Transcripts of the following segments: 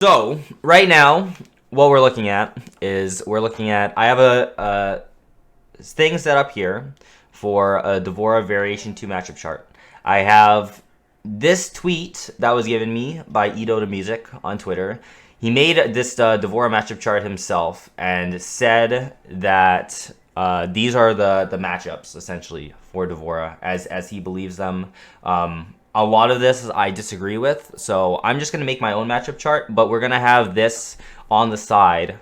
So, right now, what we're looking at is I have a thing set up here for a Devorah Variation 2 matchup chart. I have this tweet that was given me by Ito the Music on Twitter. He made this Devorah matchup chart himself and said that these are the matchups, essentially, for Devorah as he believes them. A lot of this I disagree with, so I'm just going to make my own matchup chart, but we're going to have this on the side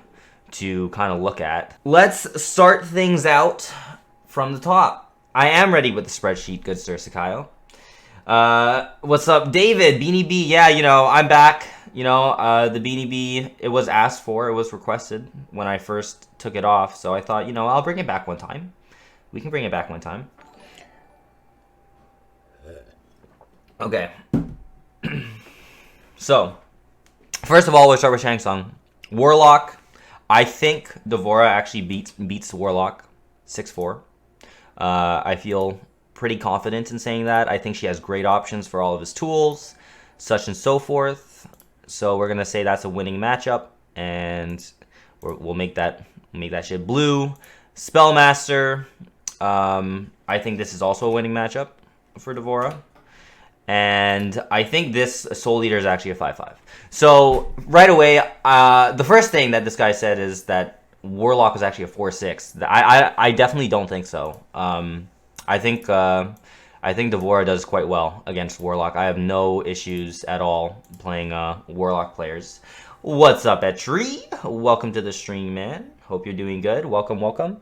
to kind of look at. Let's start things out from the top. I am ready with the spreadsheet, good sir Sakayo. What's up, David? Beanie B, yeah, I'm back. The Beanie B, it was asked for, it was requested when I first took it off, so I thought, I'll bring it back one time. We can bring it back one time. Okay. So, first of all, we'll start with Shang Tsung. Warlock. I think Devorah actually beats Warlock 6-4. I feel pretty confident in saying that. I think she has great options for all of his tools, such and so forth. So we're gonna say that's a winning matchup, and we'll make that shit blue. Spellmaster. I think this is also a winning matchup for Devorah. And I think this Soul Eater is actually a 5-5. So, right away, the first thing that this guy said is that Warlock was actually a 4-6. I definitely don't think so. I think Devorah does quite well against Warlock. I have no issues at all playing Warlock players. What's up, Etri? Welcome to the stream, man. Hope you're doing good. Welcome, welcome.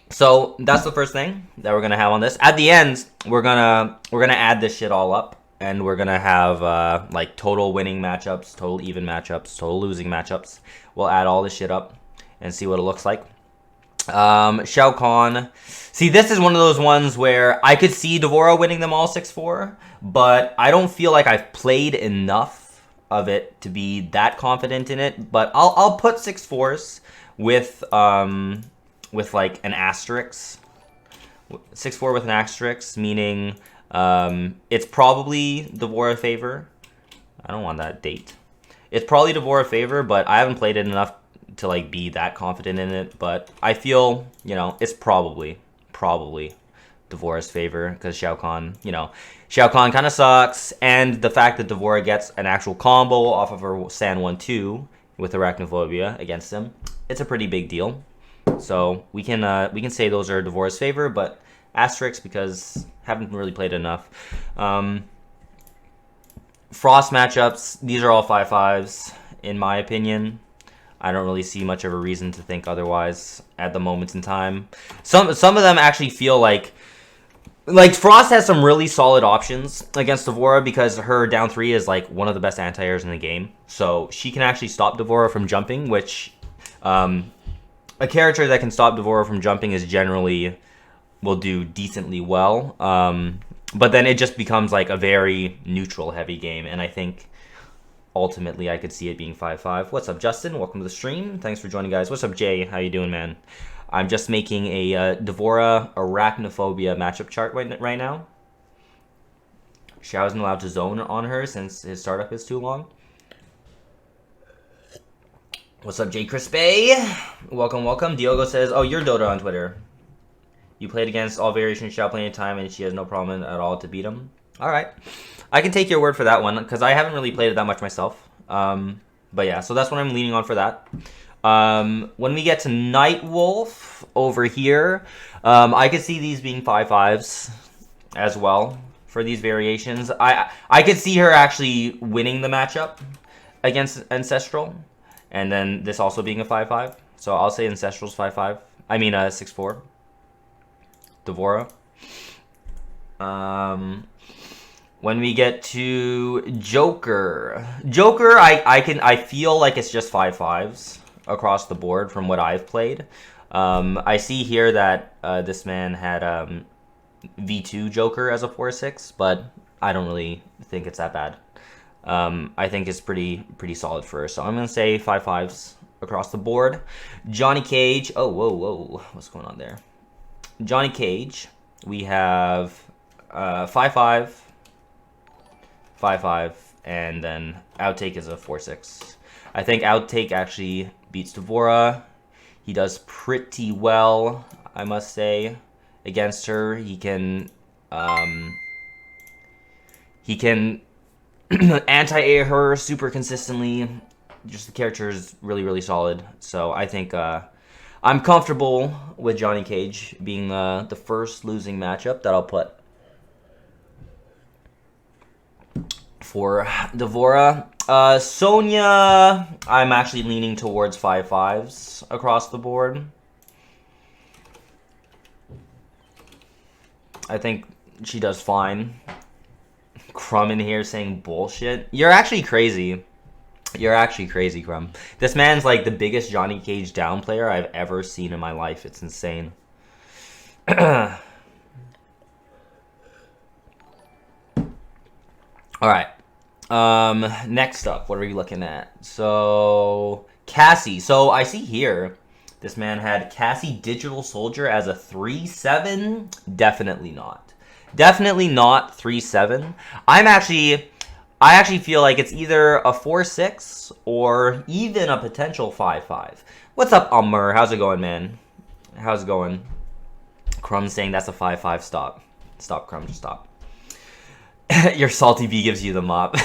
So that's the first thing that we're gonna have on this. At the end, we're gonna add this shit all up, and we're gonna have like total winning matchups, total even matchups, total losing matchups. We'll add all this shit up and see what it looks like. Shao Kahn. See, this is one of those ones where I could see Devorah winning them all 6-4, but I don't feel like I've played enough of it to be that confident in it. But I'll put 6-4s with like an asterisk. 6-4 with an asterisk, meaning it's probably Devorah favor. I don't want that date. It's probably Devorah favor, but I haven't played it enough to like be that confident in it. But I feel, it's probably Devorah's favor, because Shao Kahn, Shao Kahn kind of sucks, and the fact that Devorah gets an actual combo off of her San 1-2 with Arachnophobia against him, it's a pretty big deal. So we can say those are Devorah's favor, but asterisks because haven't really played enough. Frost matchups, these are all 5-5s in my opinion. I don't really see much of a reason to think otherwise at the moment in time. Some of them actually feel like Frost has some really solid options against Devorah because her down 3 is like one of the best anti-airs in the game. So she can actually stop Devorah from jumping, which a character that can stop Devorah from jumping is generally will do decently well. But then it just becomes like a very neutral heavy game, and I think ultimately I could see it being 5-5. What's up, Justin? Welcome to the stream. Thanks for joining, guys. What's up, Jay? How you doing, man? I'm just making a Devorah Arachnophobia matchup chart right now. Xiao isn't allowed to zone on her since his startup is too long. What's up, J. Crispy? Welcome, welcome. Diogo says, oh, you're Dota on Twitter. You played against all variations Xiao plenty of time, and she has no problem at all to beat him. All right. I can take your word for that one, because I haven't really played it that much myself. But yeah, so that's what I'm leaning on for that. When we get to Nightwolf over here, I could see these being 5-5s as well for these variations. I could see her actually winning the matchup against Ancestral. And then this also being a 5-5. So I'll say Ancestral's 5-5. I mean 6-4. Devorah. When we get to Joker. Joker, I feel like it's just 5-5s across the board from what I've played. I see here that this man had V2 Joker as a 4-6, but I don't really think it's that bad. I think it's pretty solid for her. So I'm going to say 5-5s across the board. Johnny Cage. Oh, whoa. What's going on there? Johnny Cage. We have 5-5, 5-5, and then Outtake is a 4-6. I think Outtake actually beats Devorah. He does pretty well, I must say, against her. He can anti-air her super consistently. Just the character is really, really solid. So I think I'm comfortable with Johnny Cage being the first losing matchup that I'll put for Devorah. Sonya, I'm actually leaning towards 5-5s across the board. I think she does fine. Crumb in here saying bullshit. You're actually crazy. You're actually crazy, Crumb. This man's like the biggest Johnny Cage down player I've ever seen in my life. It's insane. Alright. Next up, what are we looking at? So, Cassie. So, I see here, this man had Cassie Digital Soldier as a 3-7. Definitely not. Definitely not 3-7. I actually feel like it's either a 4-6 or even a potential 5-5. What's up, Ummer? How's it going, man? How's it going? Crumb saying that's a 5-5. Stop. Stop, Crumb. Just stop. Your salty bee gives you the mop.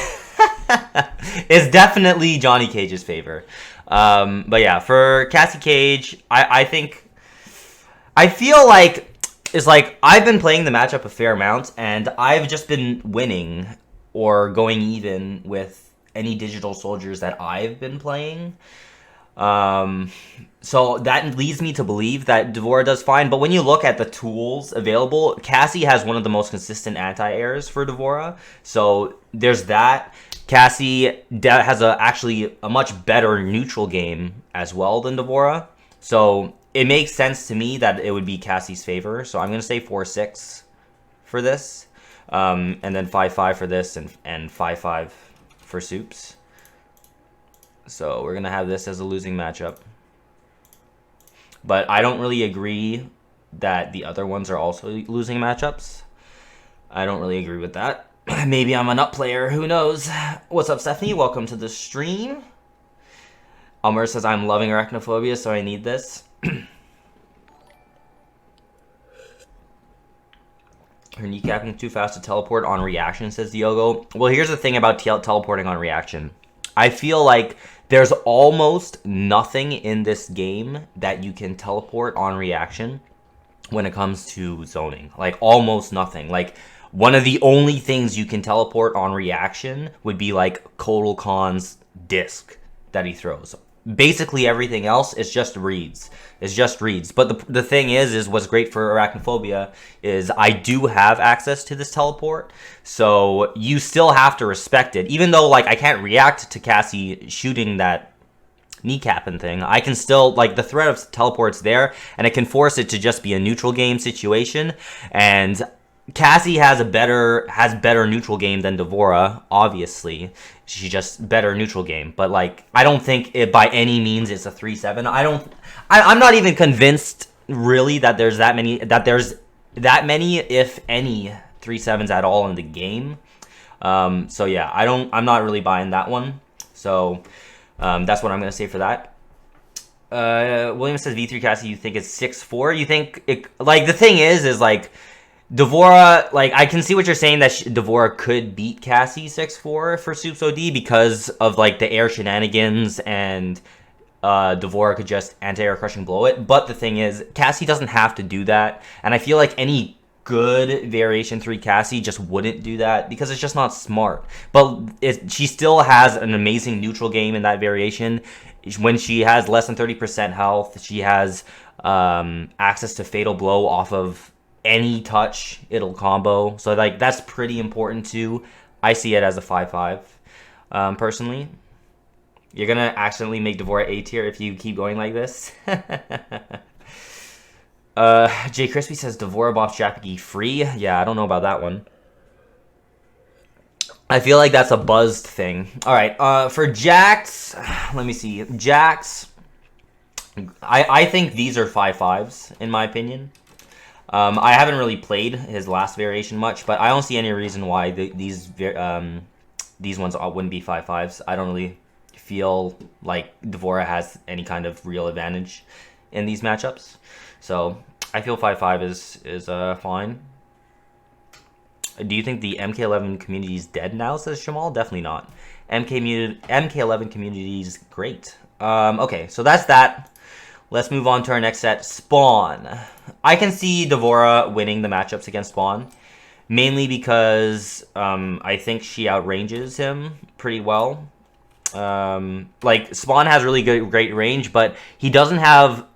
It's definitely Johnny Cage's favor. But yeah, for Cassie Cage, I feel like it's like I've been playing the matchup a fair amount, and I've just been winning or going even with any digital soldiers that I've been playing. So that leads me to believe that Devorah does fine. But when you look at the tools available, Cassie has one of the most consistent anti-airs for Devorah. So there's that. Cassie has actually a much better neutral game as well than Devorah. So it makes sense to me that it would be Cassie's favor. So I'm going to say 4-6 for this. And then 5-5 for this and 5-5 for Soups. So we're going to have this as a losing matchup. But I don't really agree that the other ones are also losing matchups. I don't really agree with that. Maybe I'm a nut player. Who knows? What's up, Stephanie? Welcome to the stream. Elmer says, I'm loving arachnophobia, so I need this. Her kneecapping too fast to teleport on reaction, says Diogo. Well, here's the thing about teleporting on reaction. I feel like there's almost nothing in this game that you can teleport on reaction when it comes to zoning. Like, almost nothing. Like, one of the only things you can teleport on reaction would be, like, Kotal Khan's disc that he throws. Basically, everything else is just reads. It's just reads. But the thing is what's great for arachnophobia is I do have access to this teleport. So you still have to respect it. Even though, like, I can't react to Cassie shooting that kneecapping thing, I can still, like, the threat of teleport's there, and it can force it to just be a neutral game situation. And Cassie has better neutral game than Devorah, obviously. She's just better neutral game. But, like, I don't think it by any means it's a 3-7. I'm not even convinced really that there's that many, if any, 3-7s at all in the game. So yeah, I'm not really buying that one. So that's what I'm gonna say for that. William says V3 Cassie, you think it's 6-4? You think it, like, the thing is like, Devorah, like, I can see what you're saying that Devorah could beat Cassie 6-4 for Soups OD because of, like, the air shenanigans, and Devorah could just anti-air crushing blow it. But the thing is, Cassie doesn't have to do that, and I feel like any good Variation 3 Cassie just wouldn't do that because it's just not smart. But she still has an amazing neutral game in that variation. When she has less than 30% health, she has access to Fatal Blow off of any touch, it'll combo. So, like, that's pretty important too. I see it as a 5-5 personally. You're gonna accidentally make Devorah A tier if you keep going like this. Jay Crispy says Devorah bops Japagi free. Yeah, I don't know about that one. I feel like that's a buzzed thing. Alright, for Jax, let me see. Jax, I think these are 5-5s in my opinion. I haven't really played his last variation much, but I don't see any reason why these these ones wouldn't be 5/5s. I don't really feel like Devorah has any kind of real advantage in these matchups. So I feel 5/5 is fine. Do you think the MK11 community is dead now, says Shamal? Definitely not. MK11 community is great. Okay, so that's that. Let's move on to our next set, Spawn. I can see Devorah winning the matchups against Spawn, mainly because I think she outranges him pretty well. Like, Spawn has really great range, but he doesn't have...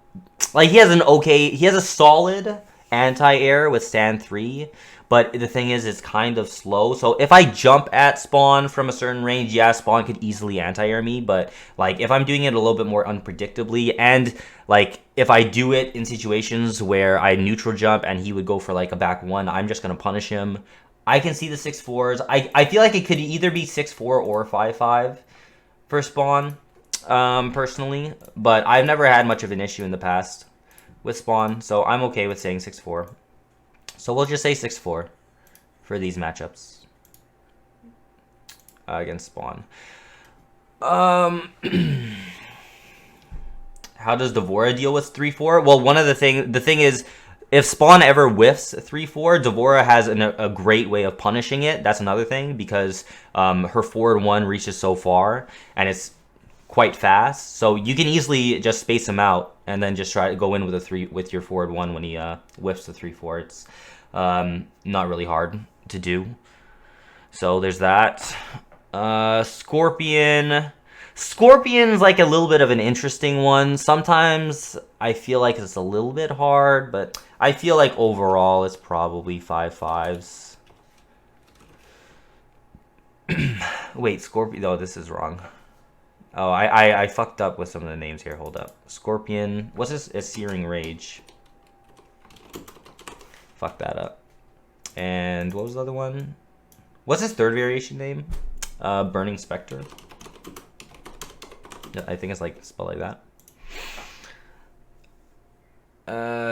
Like, he has a solid anti-air with stand 3, but the thing is, it's kind of slow. So if I jump at Spawn from a certain range, yeah, Spawn could easily anti-air me, but like if I'm doing it a little bit more unpredictably, and like if I do it in situations where I neutral jump and he would go for like a back 1, I'm just going to punish him. I can see the 6/4s. I feel like it could either be 6/4 or 5/5 for Spawn, personally, but I've never had much of an issue in the past with Spawn, so I'm okay with saying 6/4. So we'll just say 6/4 for these matchups against Spawn. How does Devorah deal with 3/4? Well, the thing is, if Spawn ever whiffs 3/4, Devorah has a great way of punishing it. That's another thing, because her forward 1 reaches so far, and it's quite fast. So you can easily just space him out and then just try to go in with your forward 1 when he whiffs the 3/4. It's not really hard to do. So there's that. Scorpion. Scorpion's like a little bit of an interesting one. Sometimes I feel like it's a little bit hard, but I feel like overall it's probably 5/5s. Wait, Scorpion. Oh, this is wrong. Oh, I fucked up with some of the names here. Hold up. Scorpion. What's this? It's Searing Rage. Fuck that up. And what was the other one? What's his third variation name? Burning Spectre. I think it's like spelled like that.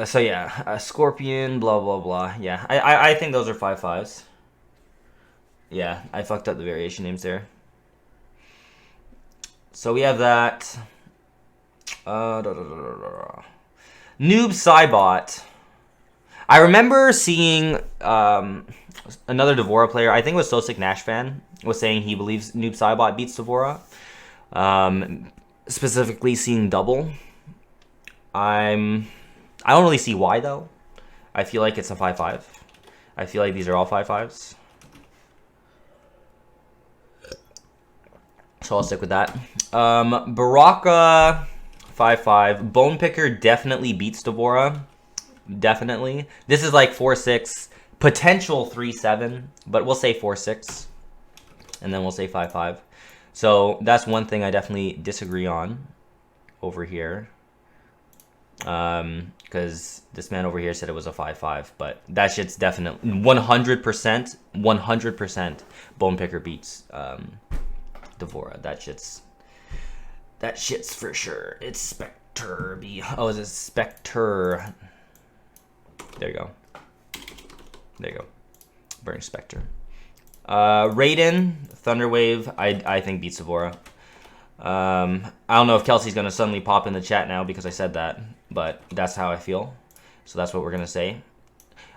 So yeah, Scorpion, blah blah blah. Yeah, I think those are 5/5s. Yeah, I fucked up the variation names there. So we have that. Noob Cybot. I remember seeing another Devorah player, I think it was Sosic Nash fan, was saying he believes Noob Cybot beats Devorah. Specifically seeing double. I don't really see why though. I feel like it's a 5/5. I feel like these are all 5/5s. So I'll stick with that. Baraka 5/5. Bone Picker definitely beats Devorah. Definitely. This is like 4/6, potential 3/7, but we'll say 4/6, and then we'll say 5/5. So that's one thing I definitely disagree on over here, because this man over here said it was a 5/5, but that shit's definitely 100% Bone Picker beats Devorah. That shit's for sure. It's Spectre. Oh, is it Spectre? There you go. There you go. Burning Spectre. Raiden, Thunderwave, I think beats Devorah. I don't know if Kelsey's going to suddenly pop in the chat now because I said that, but that's how I feel. So that's what we're going to say.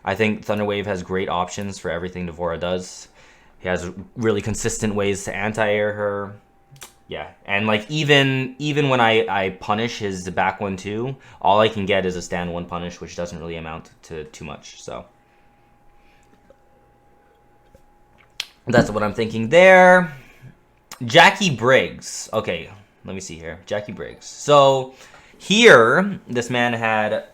I think Thunderwave has great options for everything Devorah does. He has really consistent ways to anti-air her. Yeah, and like even when I punish his back 1 too, all I can get is a stand 1 punish, which doesn't really amount to too much. So that's what I'm thinking there. Jackie Briggs. Okay, let me see here. Jackie Briggs. So here, this man had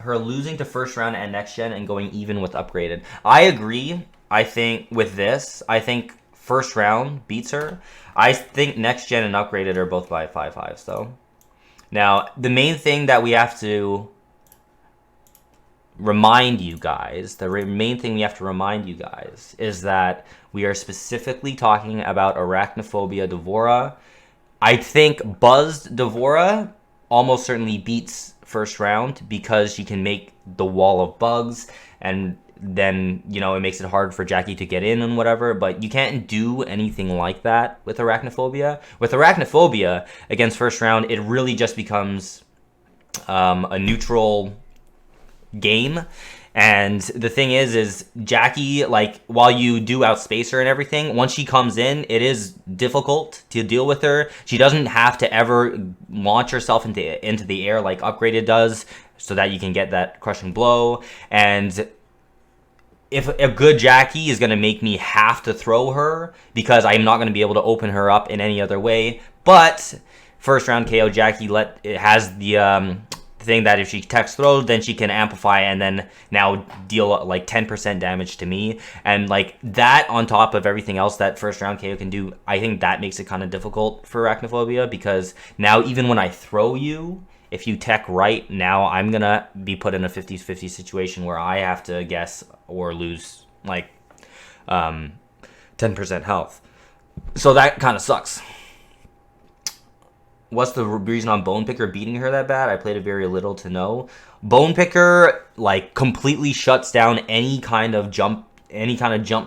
her losing to first round and next gen and going even with upgraded. I agree. I think with this, I think first round beats her. I think next gen and upgraded are both by 5/5s though. Now, the main thing that we have to remind you guys, is that we are specifically talking about Arachnophobia Devorah. I think Buzzed Devorah almost certainly beats first round because she can make the wall of bugs, and then, you know, it makes it hard for Jackie to get in and whatever, but you can't do anything like that with Arachnophobia. With Arachnophobia, against first round, it really just becomes a neutral game. And the thing is Jackie, like, while you do outspace her and everything, once she comes in, it is difficult to deal with her. She doesn't have to ever launch herself into the air like Upgraded does, so that you can get that crushing blow. And if a good Jackie is going to make me have to throw her, because I'm not going to be able to open her up in any other way. But first round KO Jackie it has the thing that if she text throws, then she can amplify and then now deal like 10% damage to me. And like that on top of everything else that first round KO can do, I think that makes it kind of difficult for Arachnophobia, because now even when I throw you, if you tech right, now I'm gonna be put in a 50-50 situation where I have to guess or lose like 10% health. So that kind of sucks. What's the reason on Bone Picker beating her that bad? I played it very little to know. Bone Picker like completely shuts down any kind of jump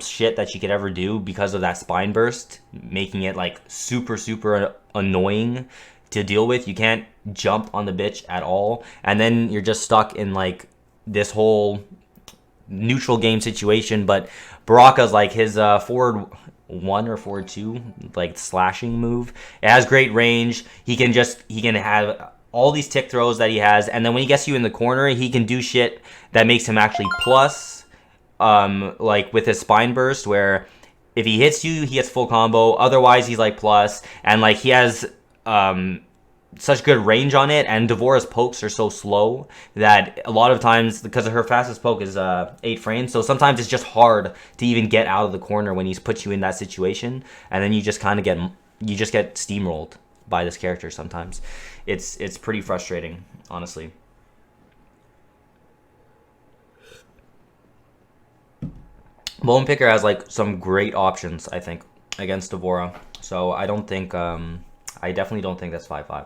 shit that she could ever do because of that spine burst, making it like super annoying to deal with. You can't jump on the bitch at all, and then you're just stuck in like this whole neutral game situation. But Baraka's like his forward 1 or forward 2 like slashing move, it has great range. He can have all these tick throws that he has, and then when he gets you in the corner, he can do shit that makes him actually plus, like with his spine burst, where if he hits you, he gets full combo. Otherwise, he's like plus, and like he has such good range on it, and Devorah's pokes are so slow that a lot of times, because her fastest poke is 8 frames, so sometimes it's just hard to even get out of the corner when he's put you in that situation, and then you just kind of get steamrolled by this character sometimes. It's pretty frustrating, honestly. Bone Picker has like some great options, I think, against Devorah. So I don't think I definitely don't think that's 5-5.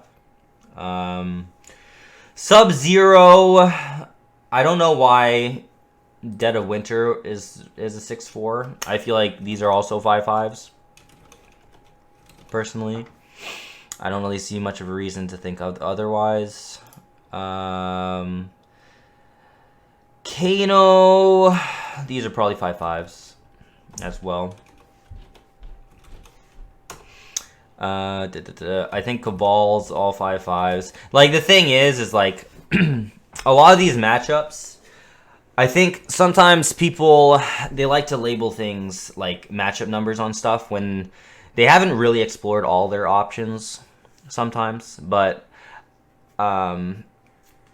Sub-Zero, I don't know why Dead of Winter is a 6-4. I feel like these are also 5-5s. Personally, I don't really see much of a reason to think of otherwise. Kano, these are probably 5-5s as well. I think Cabal's all 5-5s. Like, the thing is like, a lot of these matchups, I think sometimes people, they like to label things like matchup numbers on stuff when they haven't really explored all their options sometimes. But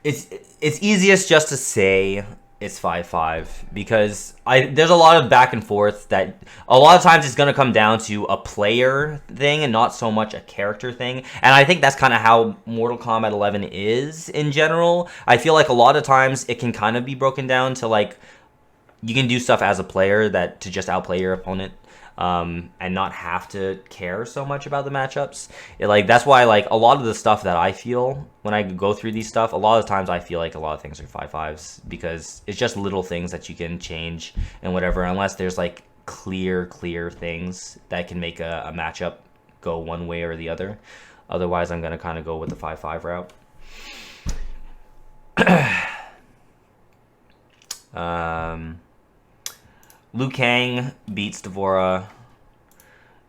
it's easiest just to say it's 5-5, because there's a lot of back and forth that a lot of times it's going to come down to a player thing and not so much a character thing. And I think that's kind of how Mortal Kombat 11 is in general. I feel like a lot of times it can kind of be broken down to like, you can do stuff as a player to just outplay your opponent. And not have to care so much about the matchups. That's why like a lot of the stuff that I feel when I go through these stuff, a lot of times I feel like a lot of things are 5-5s, because it's just little things that you can change and whatever, unless there's like clear things that can make a matchup go one way or the other. Otherwise, I'm gonna kind of go with the 5-5 route. Liu Kang beats Devorah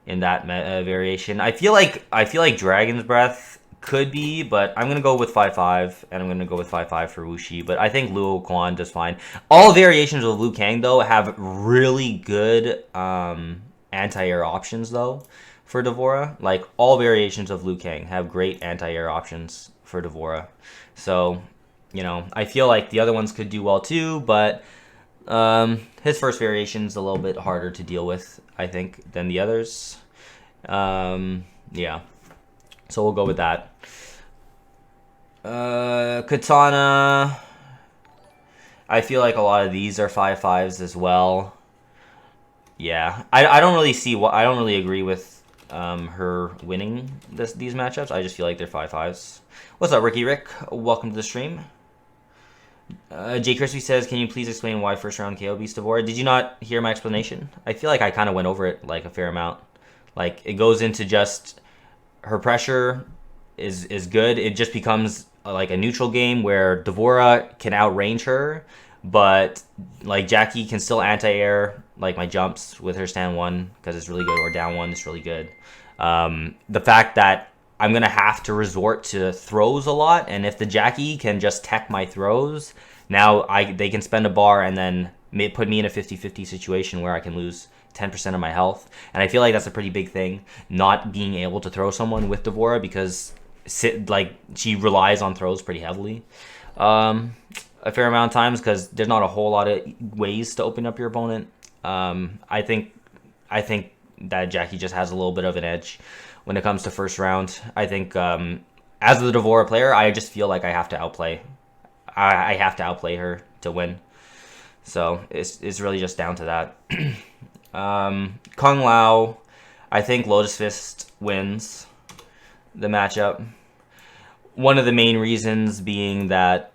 in that variation. I feel like Dragon's Breath could be, but I'm gonna go with 5-5, and I'm gonna go with 5-5 for Wuxi. But I think Luo Quan does fine. All variations of Liu Kang though have really good anti-air options though for Devorah. Like, all variations of Liu Kang have great anti-air options for Devorah. So, you know, I feel like the other ones could do well too, but his first variation is a little bit harder to deal with, I think, than the others. Yeah. So we'll go with that. Katana, I feel like a lot of these are 5-5s as well. Yeah. I don't really see I don't really agree with her winning these matchups. I just feel like they're 5-5s. What's up, Ricky Rick? Welcome to the stream. Jay Crispy says, can you please explain why first round KO beats Devorah? Did you not hear my explanation? I feel like I kind of went over it like a fair amount. Like it goes into just her pressure is good. It just becomes like a neutral game where Devorah can outrange her, but like Jackie can still anti-air like my jumps with her stand 1 because it's really good, or down 1 is really good. The fact that I'm going to have to resort to throws a lot, and if the Jackie can just tech my throws, now they can spend a bar and then put me in a 50-50 situation where I can lose 10% of my health. And I feel like that's a pretty big thing, not being able to throw someone with Devorah, because she relies on throws pretty heavily a fair amount of times, because there's not a whole lot of ways to open up your opponent. I think that Jackie just has a little bit of an edge when it comes to first round. I think as the Devorah player, I just feel like I have to outplay. I have to outplay her to win. So it's really just down to that. Kung Lao, I think Lotus Fist wins the matchup. One of the main reasons being that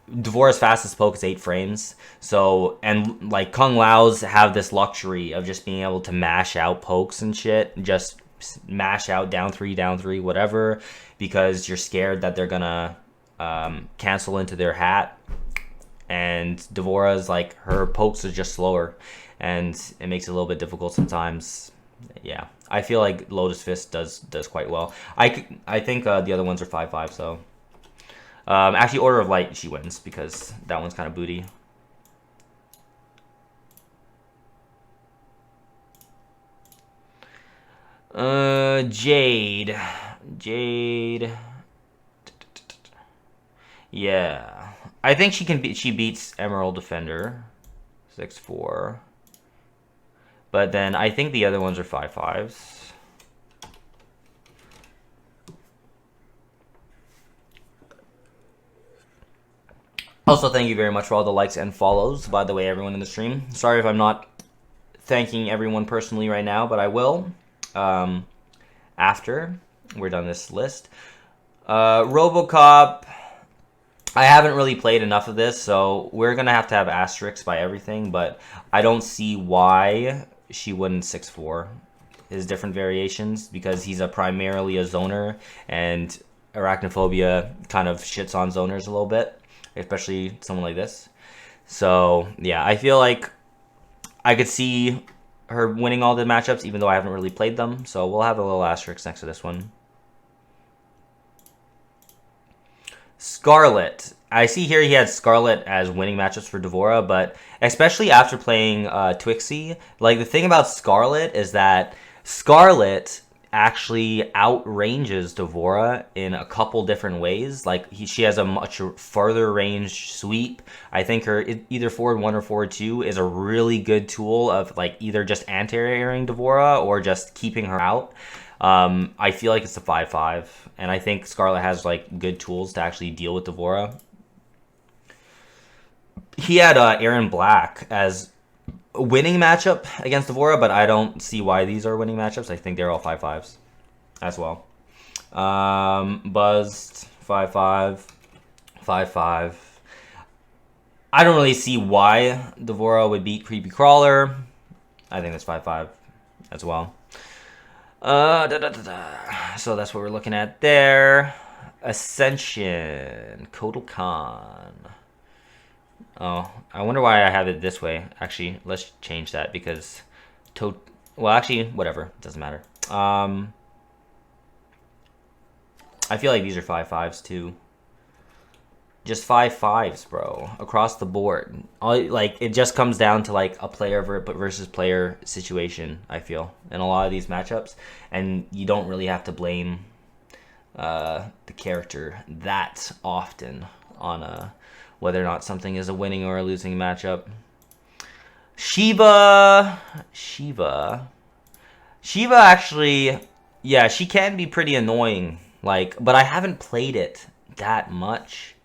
Devorah's fastest poke is 8 frames. So, and like Kung Lao's have this luxury of just being able to mash out pokes and shit. Just mash out down 3, whatever, because you're scared that they're gonna cancel into their hat. And Devorah's like, her pokes are just slower, and it makes it a little bit difficult sometimes. Yeah, I feel like Lotus Fist does quite well. I think the other ones are 5-5, so actually Order of Light she wins, because that one's kind of booty. Jade. Yeah, I think she beats Emerald Defender 6-4. But then I think the other ones are 5-5s. Also, thank you very much for all the likes and follows, by the way, everyone in the stream. Sorry if I'm not thanking everyone personally right now, but I will after we're done this list. Robocop, I haven't really played enough of this, so we're going to have asterisks by everything, but I don't see why she wouldn't 6-4 his different variations, because he's primarily a zoner, and Arachnophobia kind of shits on zoners a little bit, especially someone like this. So, yeah, I feel like I could see her winning all the matchups, even though I haven't really played them, so we'll have a little asterisk next to this one. Scarlet. I see here he had Scarlet as winning matchups for Devorah, but especially after playing Twixie, like the thing about Scarlet is that Scarlet actually outranges Devorah in a couple different ways. Like she has a much farther range sweep. I think her either forward 1 or forward 2 is a really good tool of like either just anti-airing Devorah or just keeping her out. I feel like it's a 5-5, and I think Scarlet has like good tools to actually deal with Devorah. He had Aaron Black as a winning matchup against Devorah, but I don't see why these are winning matchups. I think they're all 5-5s as well. Buzzed 5-5, 5-5. I don't really see why Devorah would beat Creepy Crawler. I think that's 5-5 as well. So that's what we're looking at there. Ascension, Kotal Khan. Oh, I wonder why I have it this way. Actually, let's change that because well, actually, whatever. It doesn't matter. I feel like these are 5-5s too. Just 5-5s, bro, across the board. Like it just comes down to like a player versus player situation, I feel, in a lot of these matchups, and you don't really have to blame the character that often on whether or not something is a winning or a losing matchup. Shiva actually, yeah, she can be pretty annoying, like, but I haven't played it that much.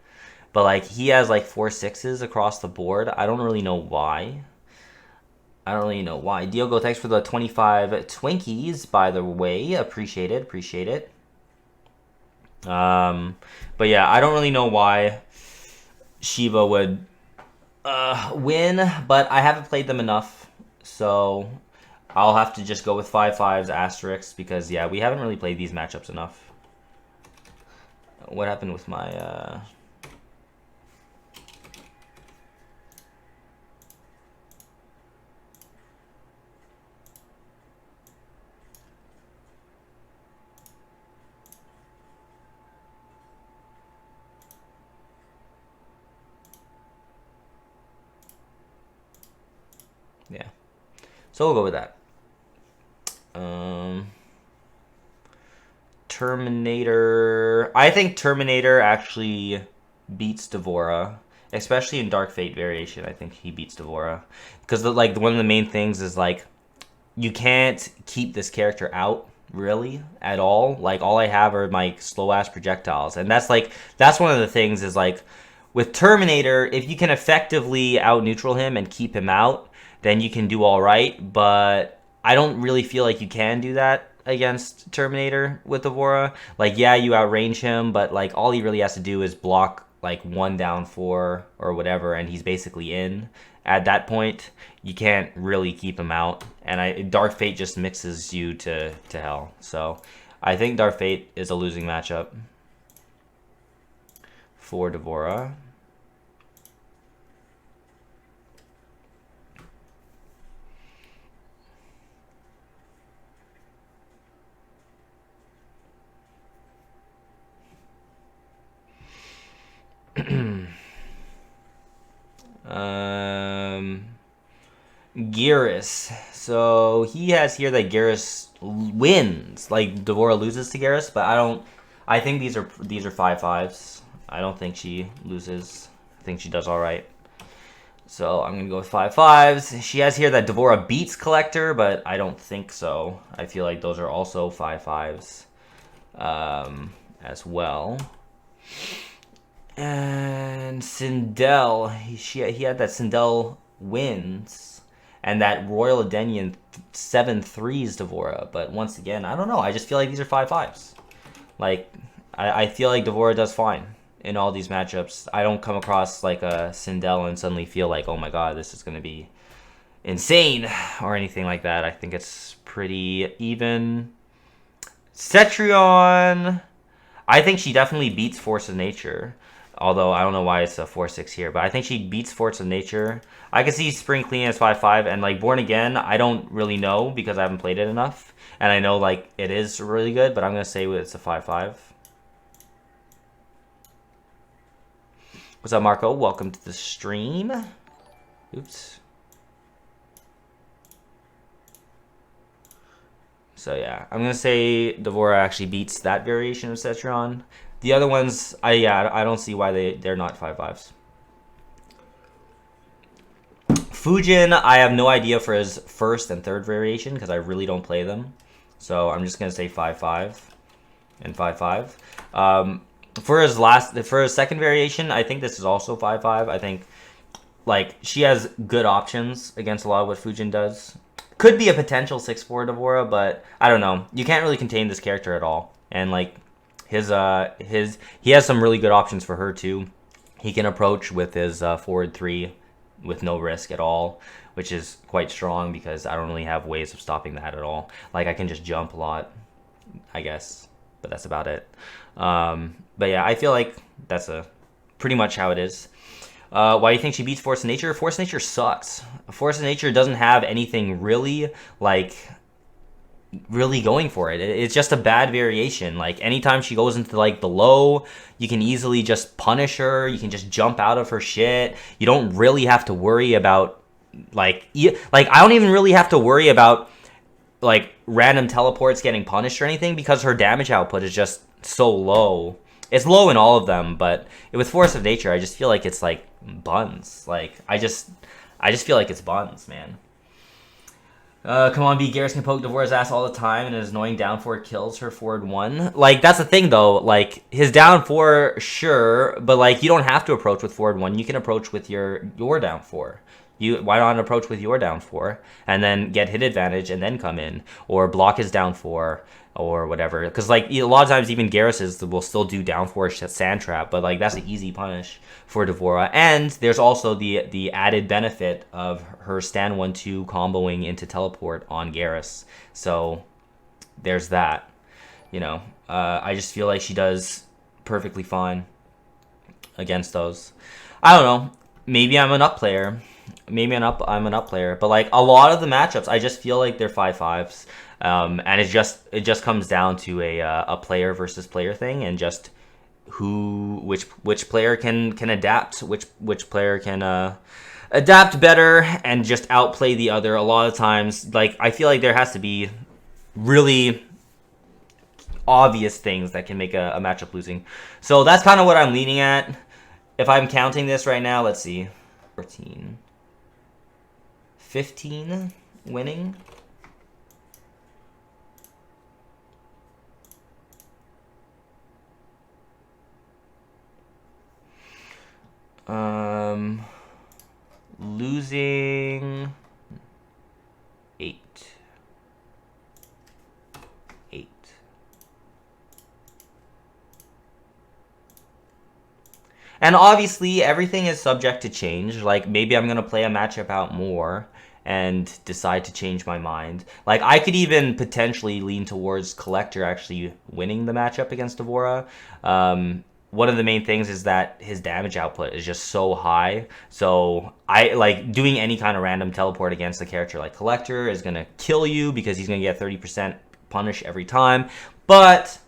But like he has like 4-6s across the board. I don't really know why. Diogo, thanks for the 25 Twinkies, by the way. Appreciate it. But yeah, I don't really know why Shiva would win, but I haven't played them enough, so I'll have to just go with 5/5s asterisks because yeah, we haven't really played these matchups enough. What happened with my yeah. So we'll go with that. Terminator. I think Terminator actually beats Devorah, especially in Dark Fate variation. I think he beats Devorah because like one of the main things is like you can't keep this character out really at all. Like all I have are my slow ass projectiles, and that's one of the things is like with Terminator, if you can effectively out neutral him and keep him out, then you can do all right. But I don't really feel like you can do that against Terminator with Devorah. Like, yeah, you outrange him, but like all he really has to do is block like 1 down 4 or whatever, and he's basically in. At that point, you can't really keep him out, and Dark Fate just mixes you to hell. So I think Dark Fate is a losing matchup for Devorah. Geras. So he has here that Geras wins. Like Devorah loses to Geras, but I think these are 5/5s. I don't think she loses. I think she does all right. So I'm gonna go with 5/5s. She has here that Devorah beats Collector, but I don't think so. I feel like those are also 5/5s as well. And Sindel, he had that Sindel wins, and that Royal Adenian 7/3s Devorah. But once again, I don't know. I just feel like these are 5/5s. Like I feel like Devorah does fine in all these matchups. I don't come across like a Sindel and suddenly feel like, oh my god, this is gonna be insane or anything like that. I think it's pretty even. Cetrion, I think she definitely beats Force of Nature. Although I don't know why it's a 4/6 here, but I think she beats Force of Nature. I can see Spring Clean as 5/5, and like Born Again, I don't really know because I haven't played it enough, and I know like it is really good, but I'm gonna say it's a 5/5. What's up, Marco? Welcome to the stream. Oops. So yeah, I'm gonna say Devorah actually beats that variation of Cetrion. The other ones, I don't see why they're not 5/5s. Fujin, I have no idea for his first and third variation because I really don't play them. So I'm just gonna say 5/5 and 5/5. For his second variation, I think this is also 5/5. I think like she has good options against a lot of what Fujin does. Could be a potential 6/4 Devorah, but I don't know. You can't really contain this character at all, and like. He has some really good options for her too. He can approach with his forward 3 with no risk at all, which is quite strong because I don't really have ways of stopping that at all. Like I can just jump a lot, I guess, but that's about it. But yeah, I feel like that's pretty much how it is. Why do you think she beats Force of Nature? Force of Nature sucks. Force of Nature doesn't have anything really going for it. It's just a bad variation. Like anytime she goes into like the low, you can easily just punish her. You can just jump out of her shit. You don't really have to worry about like I don't even really have to worry about like random teleports getting punished or anything because her damage output is just so low. It's low in all of them, but with Force of Nature, I just feel like it's like buns. Like I just feel like it's buns, man. Come on, B. Garrus can poke Devorah's ass all the time, and his annoying down 4 kills her forward 1. Like, that's the thing, though. Like, his down 4, sure, but, like, you don't have to approach with forward 1. You can approach with your down 4. Why not approach with your down 4, and then get hit advantage, and then come in? Or block his down 4, or whatever. Because like a lot of times even Garrus's will still do downforce sand trap, but like that's an easy punish for Devorah. And there's also the added benefit of her stand 1-2 comboing into teleport on Garrus. So there's that. You know, I just feel like she does perfectly fine against those. I don't know. Maybe I'm an up player. Maybe I'm an up player. But like a lot of the matchups, I just feel like they're 5-5s. And it just comes down to a player versus player thing, and just which player can adapt, which player can adapt better and just outplay the other. A lot of times, like I feel like there has to be really obvious things that can make a matchup losing. So that's kind of what I'm leaning at. If I'm counting this right now, let's see, 14, 15 winning. Losing 8. And obviously, everything is subject to change. Like, maybe I'm going to play a matchup out more and decide to change my mind. Like, I could even potentially lean towards Collector actually winning the matchup against Devorah. One of the main things is that his damage output is just so high. So, I like doing any kind of random teleport against a character like Collector is going to kill you because he's going to get 30% punish every time. But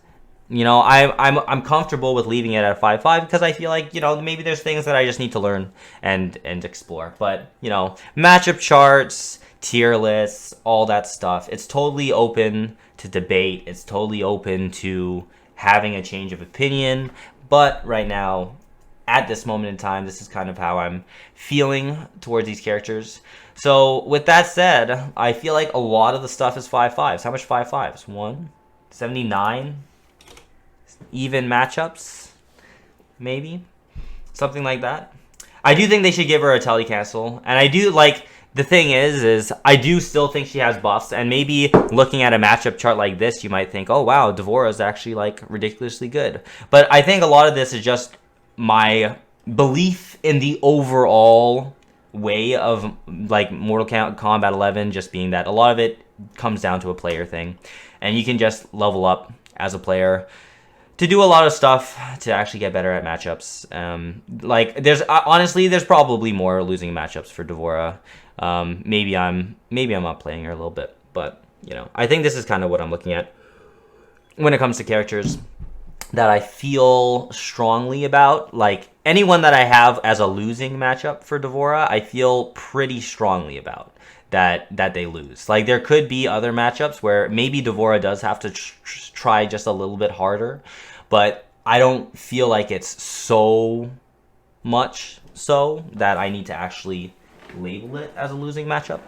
you know, I'm comfortable with leaving it at 5-5 because I feel like, you know, maybe there's things that I just need to learn and explore. But, you know, matchup charts, tier lists, all that stuff, it's totally open to debate. It's totally open to having a change of opinion. But right now, at this moment in time, this is kind of how I'm feeling towards these characters. So with that said, I feel like a lot of the stuff is 5-5s. How much 5-5s? 179? Even matchups, maybe something like that. I do think they should give her a telecancel, and I do like the thing is I do still think she has buffs, and maybe looking at a matchup chart like this, you might think, oh wow, Devorah is actually like ridiculously good. But I think a lot of this is just my belief in the overall way of like Mortal Kombat 11, just being that a lot of it comes down to a player thing, and you can just level up as a player to do a lot of stuff to actually get better at matchups. Like there's honestly, there's probably more losing matchups for Devorah. Maybe I'm up playing her a little bit, but you know, I think this is kind of what I'm looking at when it comes to characters that I feel strongly about. Like anyone that I have as a losing matchup for Devorah, I feel pretty strongly about that they lose. Like there could be other matchups where maybe Devorah does have to try just a little bit harder, but I don't feel like it's so much so that I need to actually label it as a losing matchup.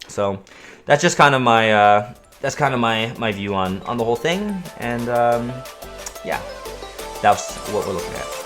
So that's just kind of my my view on the whole thing, and yeah, that's what we're looking at.